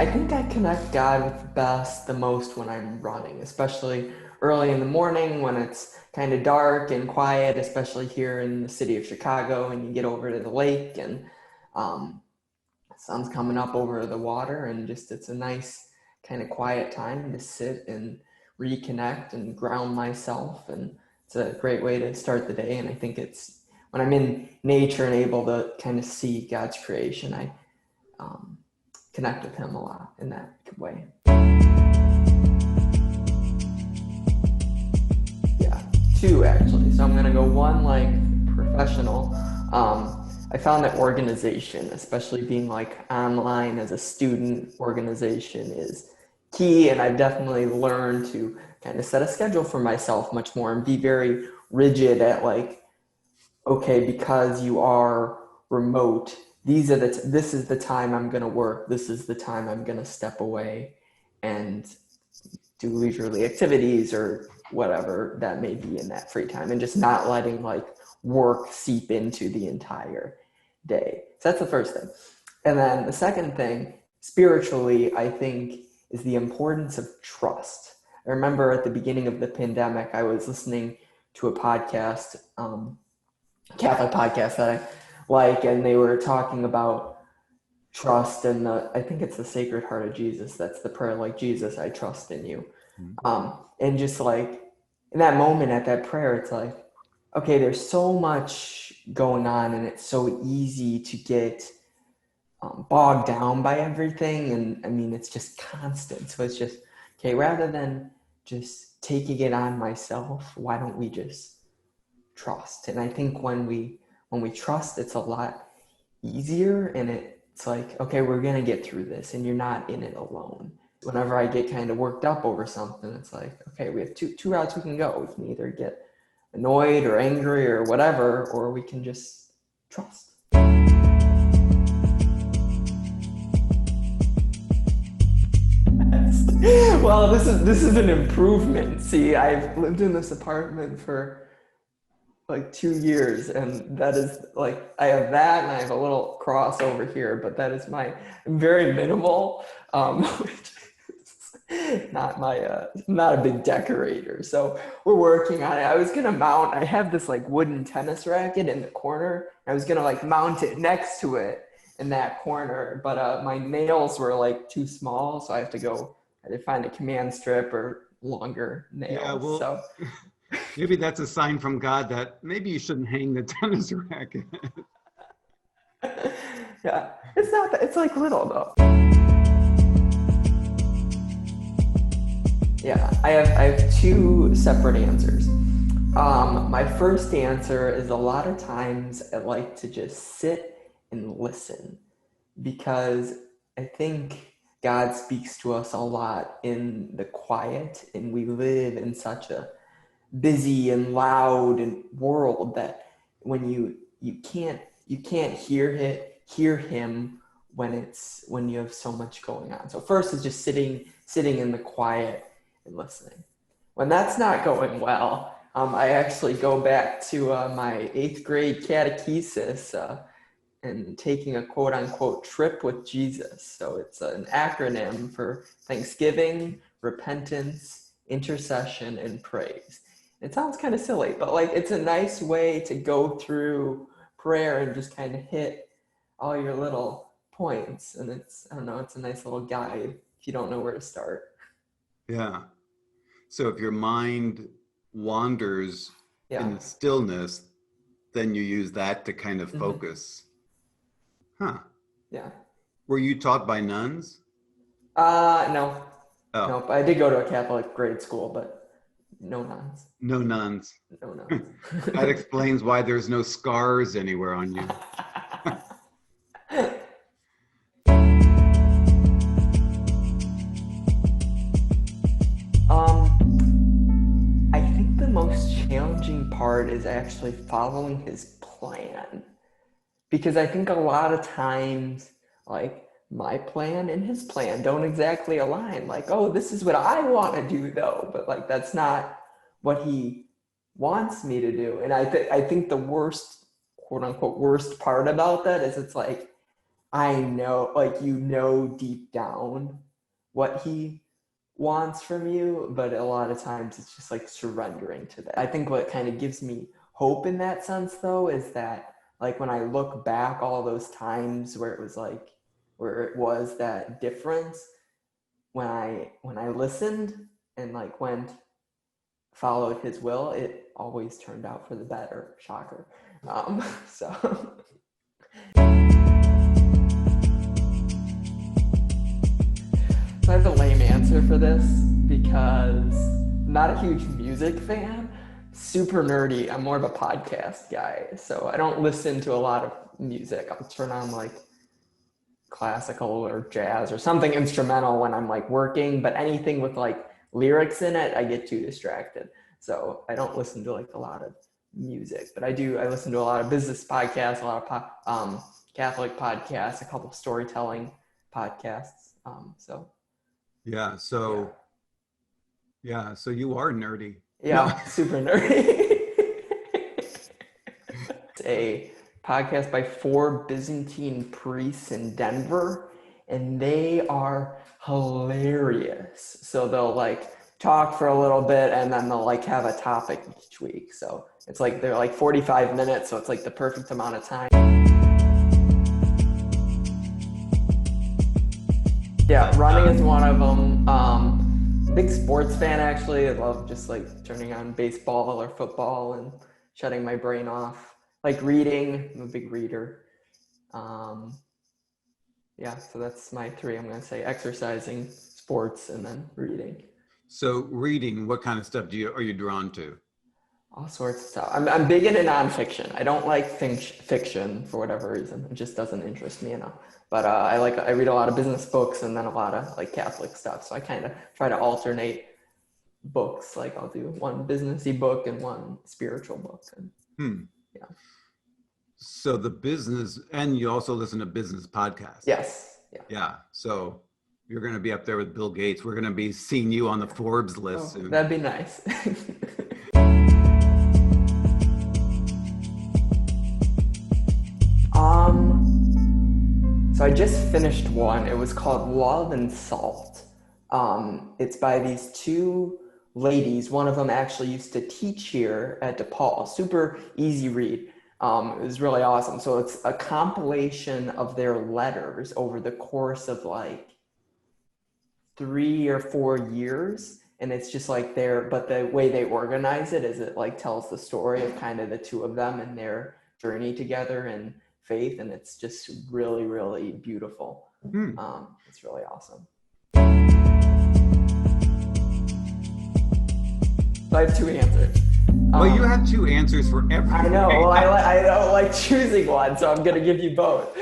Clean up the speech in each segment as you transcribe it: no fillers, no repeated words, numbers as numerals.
I think I connect God best the most when I'm running, especially early in the morning when it's kind of dark and quiet, especially here in the city of Chicago, and you get over to the lake and um, sun's coming up over the water, and just it's a nice kind of quiet time to sit and reconnect and ground myself. And it's a great way to start the day. And I think it's when I'm in nature and able to kind of see God's creation, I um, connect with him a lot in that way. Yeah, two actually. So I'm gonna go one like professional. I found that organization, especially being like online as a student, organization is key, and I've definitely learned to kind of set a schedule for myself much more and be very rigid at like, okay, because you are remote, this is the time I'm going to work, this is the time I'm going to step away and do leisurely activities or whatever that may be in that free time, and just not letting like work seep into the entire day. So that's the first thing. And then the second thing, spiritually, I think, is the importance of trust. I remember at the beginning of the pandemic, I was listening to a podcast, Catholic podcast that I like, and they were talking about trust, and I think it's the Sacred Heart of Jesus. That's the prayer, like, Jesus, I trust in you. And just like in that moment at that prayer, it's like, okay, there's so much going on, and it's so easy to get bogged down by everything. And I mean, it's just constant. So it's just, okay, rather than just taking it on myself, why don't we just trust? And I think when we trust, it's a lot easier, and it's like, okay, we're gonna get through this, and you're not in it alone. Whenever I get kind of worked up over something, it's like, okay, we have two routes we can go. We can either get annoyed or angry or whatever, or we can just trust. Well, this is an improvement. See, I've lived in this apartment for like 2 years, and that is like, I have that and I have a little cross over here, but that is my very minimal, which is not my not a big decorator. So we're working on it. I was gonna mount, I have this like wooden tennis racket in the corner. I was gonna like mount it next to it in that corner, but my nails were like too small, so I had to find a command strip or longer Yeah, nails. well, So maybe that's a sign from God that maybe you shouldn't hang the tennis racket. yeah, it's not that, it's like little though. Yeah, I have two separate answers. My first answer is a lot of times I like to just sit and listen, because I think God speaks to us a lot in the quiet, and we live in such a busy and loud and world that when you can't hear him when you have so much going on. So first is just sitting in the quiet and listening. When that's not going well, I actually go back to my eighth grade catechesis and taking a quote unquote trip with Jesus. So it's an acronym for thanksgiving, repentance, intercession, and praise. It sounds kind of silly, but like it's a nice way to go through prayer and just kind of hit all your little points. And it's, I don't know, it's a nice little guide if you don't know where to start. Yeah. So if your mind wanders Yeah. in the stillness, then you use that to kind of Mm-hmm. focus. Huh. Yeah. Were you taught by nuns? No. Oh, Nope. I did go to a Catholic grade school, but no nuns. no nuns. No nuns. That explains why there's no scars anywhere on you. I think the most challenging part is actually following his plan, because I think a lot of times, like, my plan and his plan don't exactly align. Like, oh, this is what I want to do though, but like that's not what he wants me to do. And I think the worst, quote unquote, worst part about that is it's like I know, like, you know deep down what he wants from you, but a lot of times it's just like surrendering to that. I think what kind of gives me hope in that sense though is that like when I look back all those times where it was like where it was that difference when I listened and like went followed his will, it always turned out for the better. Shocker. So So I have a lame answer for this because I'm not a huge music fan, super nerdy. I'm more of a podcast guy. So I don't listen to a lot of music. I'll turn on like classical or jazz or something instrumental when I'm like working, but anything with like lyrics in it, I get too distracted. So I don't listen to like a lot of music, but I listen to a lot of business podcasts, a lot of Catholic podcasts, a couple storytelling podcasts. So Yeah. yeah. So you are nerdy. No. Yeah, super nerdy. It's a podcast by 4 Byzantine priests in Denver, and they are hilarious. So they'll like talk for a little bit and then they'll like have a topic each week. So it's like they're like 45 minutes, so it's like the perfect amount of time. Yeah, running is one of them. Big sports fan actually. I love just like turning on baseball or football and shutting my brain off. Like reading, I'm a big reader. Yeah, so that's my three. I'm gonna say exercising, sports, and then reading. So reading, what kind of stuff are you drawn to? All sorts of stuff. I'm big into nonfiction. I don't like fiction for whatever reason. It just doesn't interest me enough. But I read a lot of business books and then a lot of like Catholic stuff. So I kind of try to alternate books. Like I'll do one businessy book and one spiritual book. And, yeah. So the business, and you also listen to business podcasts. Yes. Yeah. Yeah. So you're going to be up there with Bill Gates. We're going to be seeing you on the Forbes list soon. That'd be nice. So I just finished one. It was called Love and Salt. It's by these two ladies. One of them actually used to teach here at DePaul. Super easy read. It was really awesome. So it's a compilation of their letters over the course of like 3 or 4 years. And it's just like but the way they organize it is it like tells the story of kind of the two of them and their journey together and faith. And it's just really, really beautiful. It's really awesome. So I have two answers. Well, you have two answers for everything. I know. Well, I don't like choosing one, so I'm going to give you both.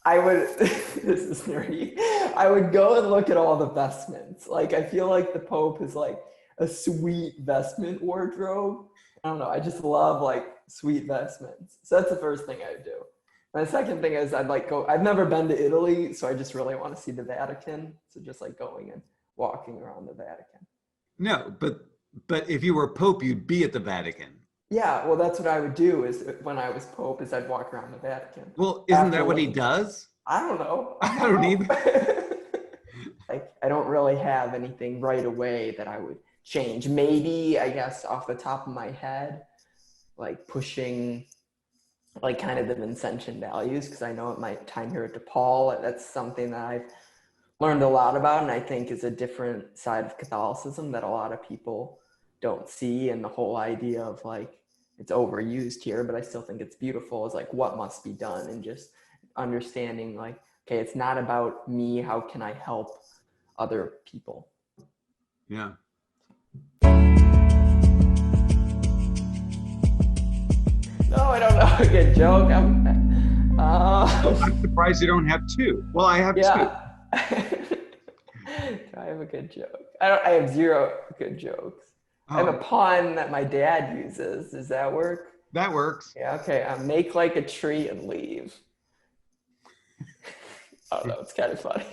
I would, this is nerdy. I would go and look at all the vestments. Like, I feel like the Pope is like a sweet vestment wardrobe. I don't know. I just love like sweet vestments. So that's the first thing I would do. And the second thing is I've never been to Italy, so I just really want to see the Vatican. So just like going and walking around the Vatican. No, but if you were Pope, you'd be at the Vatican. Yeah, well, that's what I would do is when I was Pope is I'd walk around the Vatican. Well, isn't that what he does? I don't know. I don't either. Like, I don't really have anything right away that I would change. Maybe, I guess, off the top of my head, like pushing like kind of the Vincentian values, because I know at my time here at DePaul, that's something that I've learned a lot about and I think is a different side of Catholicism that a lot of people don't see. And the whole idea of like, it's overused here, but I still think it's beautiful, is like what must be done, and just understanding like, okay, it's not about me, how can I help other people? Yeah. No, I don't know a good joke. I'm surprised you don't have two. Well, I have two. Do I have a good joke? I have zero good jokes. I have a pun that my dad uses. Does that work? That works. Yeah, okay. Make like a tree and leave. Oh, that was kind of funny.